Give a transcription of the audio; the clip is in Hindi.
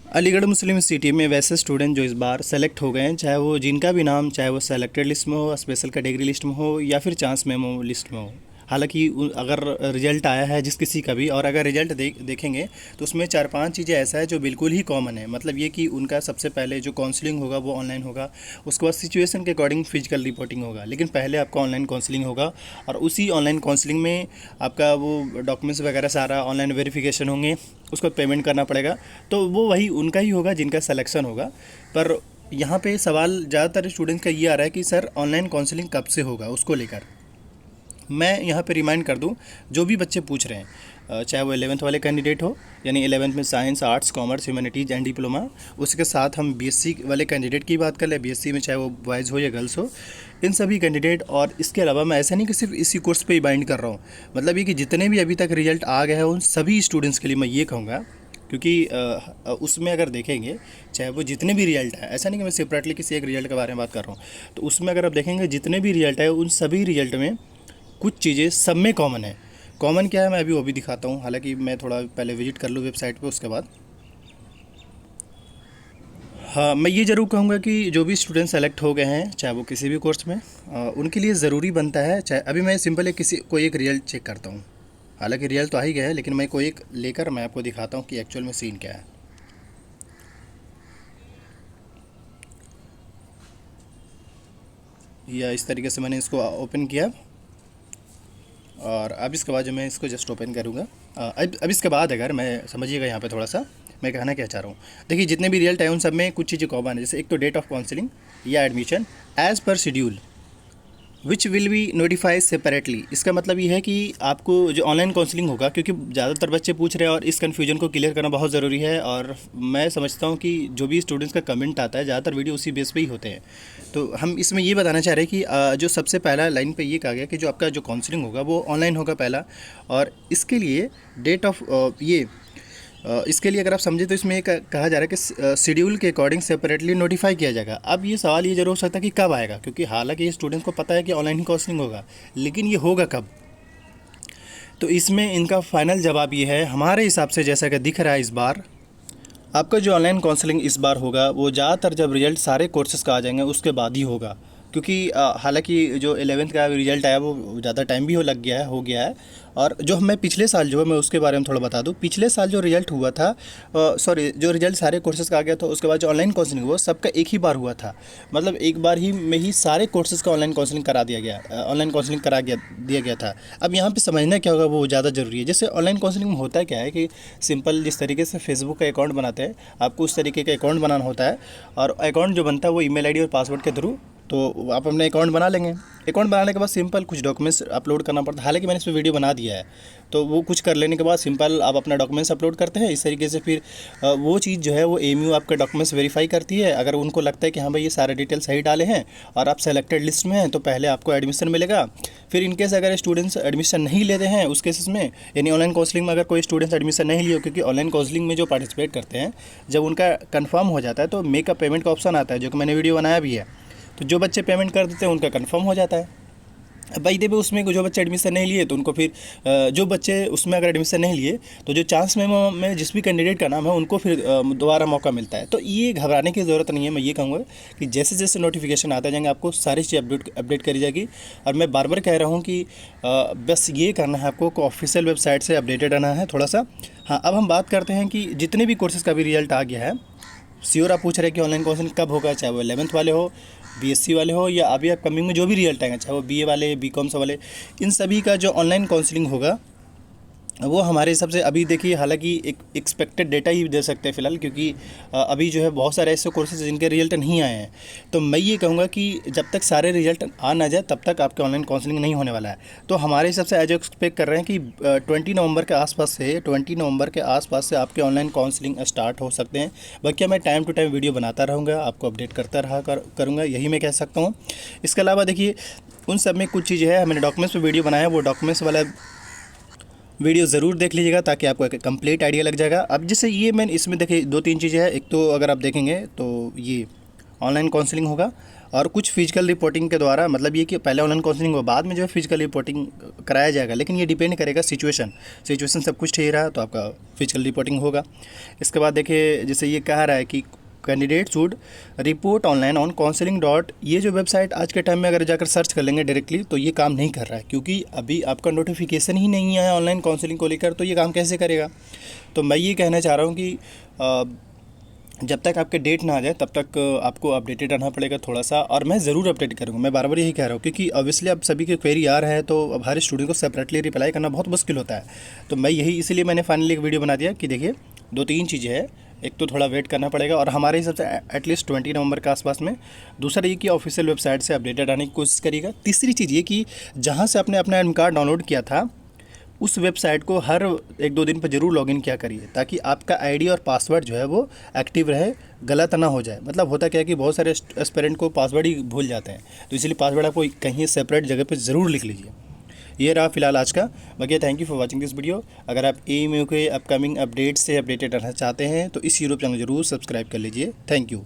अलीगढ़ मुस्लिम सिटी में वैसे स्टूडेंट जो इस बार सेलेक्ट हो गए हैं, चाहे वो जिनका भी नाम चाहे वो सेलेक्टेड लिस्ट में हो, स्पेशल कैटेगरी लिस्ट में हो या फिर चांस मेमो लिस्ट में हो। हालांकि अगर रिजल्ट आया है जिस किसी का भी, और अगर रिजल्ट देखेंगे तो उसमें चार पांच चीज़ें ऐसा है जो बिल्कुल ही कॉमन है। मतलब ये कि उनका सबसे पहले जो काउंसलिंग होगा वो ऑनलाइन होगा, उसके बाद सिचुएशन के अकॉर्डिंग फिजिकल रिपोर्टिंग होगा, लेकिन पहले आपका ऑनलाइन काउंसलिंग होगा। और उसी ऑनलाइन काउंसलिंग में आपका वो डॉक्यूमेंट्स वगैरह सारा ऑनलाइन वेरिफिकेशन होंगे, उसको पेमेंट करना पड़ेगा। तो वो वही उनका ही होगा जिनका सिलेक्शन होगा। पर यहाँ पे सवाल ज़्यादातर स्टूडेंट्स का ये आ रहा है कि सर ऑनलाइन काउंसलिंग कब से होगा, उसको लेकर मैं यहाँ पे रिमाइंड कर दूँ। जो भी बच्चे पूछ रहे हैं, चाहे वो 11th वाले कैंडिडेट हो, यानी 11th में science, arts, commerce, humanities and diploma, उसके साथ हम बीएससी वाले कैंडिडेट की बात कर लें, बीएससी में चाहे वो बॉयज़ हो या गर्ल्स हो, इन सभी कैंडिडेट। और इसके अलावा मैं ऐसा नहीं कि सिर्फ इसी कोर्स पे ही बाइंड कर रहा हूँ, मतलब ये कि जितने भी अभी तक रिजल्ट आ गए हैं उन सभी स्टूडेंट्स के लिए मैं ये कहूँगा, क्योंकि उसमें अगर देखेंगे चाहे वो जितने भी रिजल्ट है, ऐसा नहीं कि मैं सेपरेटली किसी एक रिजल्ट के बारे में बात कर रहा हूँ, तो उसमें अगर आप देखेंगे जितने भी रिजल्ट है उन सभी रिजल्ट में कुछ चीज़ें सब में कॉमन है। कॉमन क्या है मैं अभी वो भी दिखाता हूँ, हालांकि मैं थोड़ा पहले विजिट कर लूँ वेबसाइट पे उसके बाद। हाँ, मैं ये ज़रूर कहूँगा कि जो भी स्टूडेंट सेलेक्ट हो गए हैं चाहे वो किसी भी कोर्स में, उनके लिए ज़रूरी बनता है। चाहे अभी मैं सिंपल किसी कोई एक रिजल्ट चेक करता हूँ, हालांकि रिजल्ट तो आ ही गया है, लेकिन मैं कोई एक लेकर मैं आपको दिखाता हूँ कि एक्चुअल में सीन क्या है। या इस तरीके से मैंने इसको ओपन किया, और अब इसके बाद जो मैं इसको जस्ट ओपन करूँगा, अब इसके बाद अगर मैं समझिएगा यहाँ पे थोड़ा सा मैं कहना क्या चाह रहा हूँ। देखिए जितने भी रिजल्ट है उन सब में कुछ चीज़ें कॉमन है, जैसे एक तो डेट ऑफ काउंसलिंग या admission as per schedule which will be notified separately. इसका मतलब ये है कि आपको जो ऑनलाइन काउंसलिंग होगा, क्योंकि ज़्यादातर बच्चे पूछ रहे हैं और इस कन्फ्यूजन को क्लियर करना बहुत ज़रूरी है। और मैं समझता हूँ कि जो भी स्टूडेंट्स का कमेंट आता है ज़्यादातर वीडियो उसी बेस पे ही होते हैं। तो हम इसमें ये बताना चाह रहे हैं कि जो सबसे पहला लाइन पे ये कहा गया कि जो आपका जो काउंसलिंग होगा वो ऑनलाइन होगा पहला, और इसके लिए डेट ऑफ इसके लिए अगर आप समझे तो इसमें कहा जा रहा है कि शेड्यूल के अकॉर्डिंग सेपरेटली नोटिफाई किया जाएगा। अब ये सवाल ये जरूर हो सकता है कि कब आएगा, क्योंकि हालांकि ये स्टूडेंट्स को पता है कि ऑनलाइन ही काउंसलिंग होगा, लेकिन ये होगा कब। तो इसमें इनका फाइनल जवाब ये है हमारे हिसाब से, जैसा कि दिख रहा है इस बार आपका जो ऑनलाइन काउंसलिंग इस बार होगा वो ज़्यादातर जब रिजल्ट सारे कोर्सेज़ का आ जाएंगे उसके बाद ही होगा। क्योंकि हालांकि जो 11th का रिजल्ट आया वो ज़्यादा टाइम भी हो गया है। और जो मैं पिछले साल जो है मैं उसके बारे में थोड़ा बता दूं, पिछले साल जो रिजल्ट हुआ था, सॉरी जो रिजल्ट सारे कोर्सेज़ का आ गया था उसके बाद जो ऑनलाइन काउंसलिंग हुआ सबका एक ही बार हुआ था। मतलब एक बार ही में ही सारे कोर्सेज़ का ऑनलाइन काउंसलिंग करा दिया गया, ऑनलाइन काउंसलिंग दिया गया था। अब यहाँ पे समझना क्या होगा वो ज़्यादा ज़रूरी है। जैसे ऑनलाइन काउंसलिंग में होता क्या है कि सिंपल जिस तरीके से फेसबुक का अकाउंट बनाते हैं आपको उस तरीके का अकाउंट बनाना होता है, और अकाउंट जो बनता है वो ईमेल आईडी और पासवर्ड के थ्रू, तो आप अपने अकाउंट बना लेंगे। अकाउंट बनाने के बाद सिंपल कुछ डॉक्यूमेंट्स अपलोड करना पड़ता है, हालांकि मैंने इस पर वीडियो बना दिया है। तो वो कुछ कर लेने के बाद सिंपल आप अपना डॉक्यूमेंट्स अपलोड करते हैं। इस तरीके से फिर वो चीज़ जो है वो एएमयू आपका डॉक्यूमेंट्स वेरीफाई करती है। अगर उनको लगता है कि हाँ भाई ये सारे डिटेल सही डाले हैं और आप सेलेक्टेड लिस्ट में हैं तो पहले आपको एडमिशन मिलेगा। फिर इनकेस अगर स्टूडेंट्स एडमिशन नहीं लेते हैं उस केसेस में, यानी ऑनलाइन काउंसलिंग में अगर कोई स्टूडेंट्स एडमिशन नहीं लिए, क्योंकि ऑनलाइन काउंसलिंग में जो पार्टिसिपेट करते हैं जब उनका कन्फर्म हो जाता है तो मेक अ पेमेंट का ऑप्शन आता है, जो कि मैंने वीडियो बनाया भी है। तो जो बच्चे पेमेंट कर देते हैं उनका कंफर्म हो जाता है। अब भाई देखो उसमें जो बच्चे एडमिशन नहीं लिए तो उनको फिर जो बच्चे उसमें अगर एडमिशन नहीं लिए तो जो चांस मेमो में जिस भी कैंडिडेट का नाम है उनको फिर दोबारा मौका मिलता है। तो ये घबराने की ज़रूरत नहीं है। मैं ये कहूँगा कि जैसे जैसे नोटिफिकेशन आते जाएंगे आपको सारी चीज़ अपडेट करी जाएगी। और मैं बार बार कह रहा हूँ कि बस ये करना है आपको ऑफिशियल वेबसाइट से अपडेटेड रहना है थोड़ा सा। हाँ, अब हम बात करते हैं कि जितने भी कोर्सेज़ का भी रिजल्ट आ गया है, श्योर आप पूछ रहे हैं कि ऑनलाइन काउंसलिंग कब होगा, चाहे वो 11th वाले हो, बीएससी वाले हो, या अभी अपकमिंग में जो भी रिजल्ट आएंगे चाहे वो बीए वाले, बीकॉम से वाले, इन सभी का जो ऑनलाइन काउंसलिंग होगा वो हमारे हिसाब से अभी देखिए, हालांकि एक एक्सपेक्टेड डेटा ही दे सकते हैं फ़िलहाल, क्योंकि अभी जो है बहुत सारे ऐसे कोर्सेज जिनके रिजल्ट नहीं आए हैं। तो मैं ये कहूँगा कि जब तक सारे रिजल्ट आ ना जाए तब तक आपके ऑनलाइन काउंसलिंग नहीं होने वाला है। तो हमारे हिसाब से एज एक्सपेक्ट कर रहे हैं कि 20 नवंबर के आसपास से आपके ऑनलाइन काउंसलिंग स्टार्ट हो सकते हैं। बाकी मैं टाइम टू टाइम वीडियो बनाता रहूँगा, आपको अपडेट करता करूँगा, यही मैं कह सकता हूँ। इसके अलावा देखिए उन सब में कुछ चीज़ें हैं, मैंने डॉक्यूमेंट्स पर वीडियो बनाया, वो डॉक्यूमेंट्स वाला वीडियो ज़रूर देख लीजिएगा ताकि आपको एक कंप्लीट आइडिया लग जाएगा। अब जैसे ये मैंने इसमें देखिए दो तीन चीज़ें हैं। एक तो अगर आप देखेंगे तो ये ऑनलाइन काउंसलिंग होगा, और कुछ फिजिकल रिपोर्टिंग के द्वारा, मतलब ये कि पहले ऑनलाइन काउंसलिंग हो, बाद में जो है फिजिकल रिपोर्टिंग कराया जाएगा, लेकिन ये डिपेंड करेगा सिचुएशन सब कुछ ठीक रहा तो आपका फिजिकल रिपोर्टिंग होगा। इसके बाद देखिए जैसे ये कह रहा है कि candidate should report online on counselling dot, ये जो वेबसाइट आज के टाइम में अगर जाकर सर्च कर लेंगे डायरेक्टली तो ये काम नहीं कर रहा है, क्योंकि अभी आपका नोटिफिकेशन ही नहीं आया ऑनलाइन काउंसलिंग को लेकर, तो ये काम कैसे करेगा। तो मैं ये कहना चाह रहा हूँ कि जब तक आपके डेट ना आ जाए तब तक आपको अपडेटेड रहना पड़ेगा थोड़ा सा, और मैं ज़रूर अपडेट करूँगा, मैं बार बार यही कह रहा हूँ, क्योंकि ऑब्वियसली अब सभी के क्वेरी आ रहा है तो अब हर स्टूडेंट को सेपरेटली रिप्लाई करना बहुत मुश्किल होता है। तो मैं यही इसीलिए मैंने फाइनली एक वीडियो बना दिया कि देखिए 2-3 चीज़ें हैं, एक तो थोड़ा वेट करना पड़ेगा और हमारे हिसाब से एटलीस्ट 20 नवंबर के आसपास में। दूसरा ये कि ऑफिशियल वेबसाइट से अपडेटेड आने की कोशिश करिएगा। तीसरी चीज़ ये कि जहाँ से आपने अपना एडमिट कार्ड डाउनलोड किया था उस वेबसाइट को हर 1-2 दिन पर ज़रूर लॉगिन किया करिए, ताकि आपका आईडी और पासवर्ड जो है वो एक्टिव रहे, गलत ना हो जाए। मतलब होता क्या है कि बहुत सारे एस्पिरेंट को पासवर्ड ही भूल जाते हैं, तो इसलिए पासवर्ड आपको कहीं सेपरेट जगह पे ज़रूर लिख लीजिए। ये रहा फिलहाल आज का। बाकी thank you for watching this video. अगर आप एएमयू के अपकमिंग अपडेट से अपडेटेड रहना चाहते हैं तो इस यूट्यूब चैनल जरूर सब्सक्राइब कर लीजिए। Thank you.